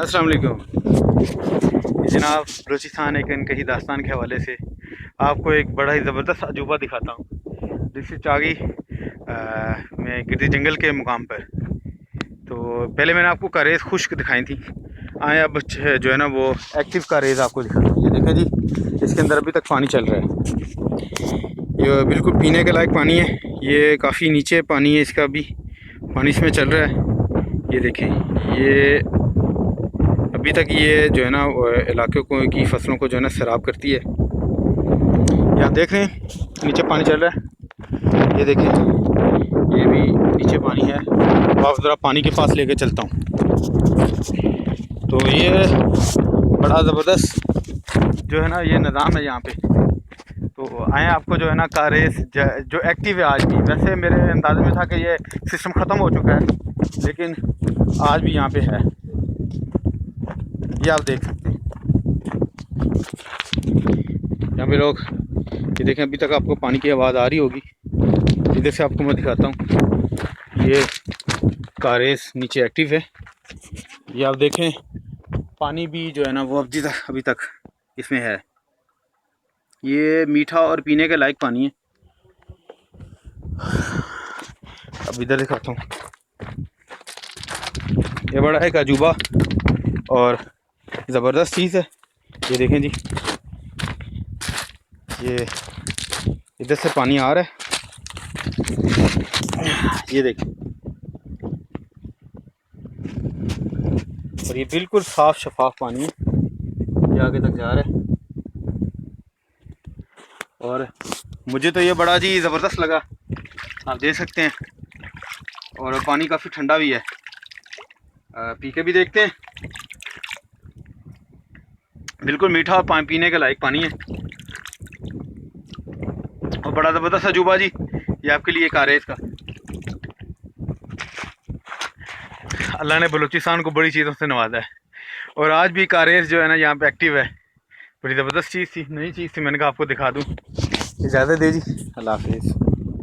अस्सलाम वालेकुम जनाब। बलूचिस्तान एक कहीं दास्तान के हवाले से आपको एक बड़ा ही ज़बरदस्त अजूबा दिखाता हूँ। जिससे चागी में गिरदी जंगल के मुकाम पर। तो पहले मैंने आपको कारेज़ खुश्क दिखाई थी। आए अब जो है ना वो एक्टिव कारेज़ आपको दिखाता हूँ। ये देखें जी, इसके अंदर अभी तक पानी चल रहा है। ये बिल्कुल पीने के लायक पानी है। ये काफ़ी नीचे पानी है इसका, अभी पानी इसमें चल रहा है। ये देखें, ये अभी तक ये जो है ना इलाके को की फसलों को जो है ना सैराब करती है। ये आप देख रहे हैं नीचे पानी चल रहा है। ये देखें, ये भी नीचे पानी है। आप ज़रा पानी के पास लेके चलता हूँ। तो ये बड़ा ज़बरदस्त जो है ना ये निज़ाम है यहाँ पे। तो आए आपको जो है ना कारेज़ जो एक्टिव है आज भी। वैसे मेरे अंदाज़े में था कि ये सिस्टम ख़त्म हो चुका है, लेकिन आज भी यहाँ पे है। ये आप देख सकते हैं यहाँ पे लोग। ये देखें, अभी तक आपको पानी की आवाज़ आ रही होगी। इधर से आपको मैं दिखाता हूँ। ये कारेज़ नीचे एक्टिव है। ये आप देखें, पानी भी जो है ना वो अभी तक इसमें है। ये मीठा और पीने के लायक पानी है। अब इधर दिखाता हूँ। ये बड़ा एक अजूबा और ज़बरदस्त चीज़ है। ये देखें जी, ये इधर से पानी आ रहा है। ये देखें, और ये बिल्कुल साफ शफाफ पानी है। ये आगे तक जा रहा है और मुझे तो ये बड़ा जी ज़बरदस्त लगा। आप देख सकते हैं, और पानी काफ़ी ठंडा भी है। पी के भी देखते हैं। बिल्कुल मीठा और पीने के लायक पानी है और बड़ा ज़बरदस्त अजूबा जी ये आपके लिए कारेज़ का। अल्लाह ने बलूचिस्तान को बड़ी चीज़ों से नवाजा है और आज भी कारेज़ जो है ना यहाँ पे एक्टिव है। बड़ी ज़बरदस्त चीज़ थी, नई चीज़ थी, मैंने कहा आपको दिखा दूँ। इजाज़त दे जी, अल्लाह हाफिज़।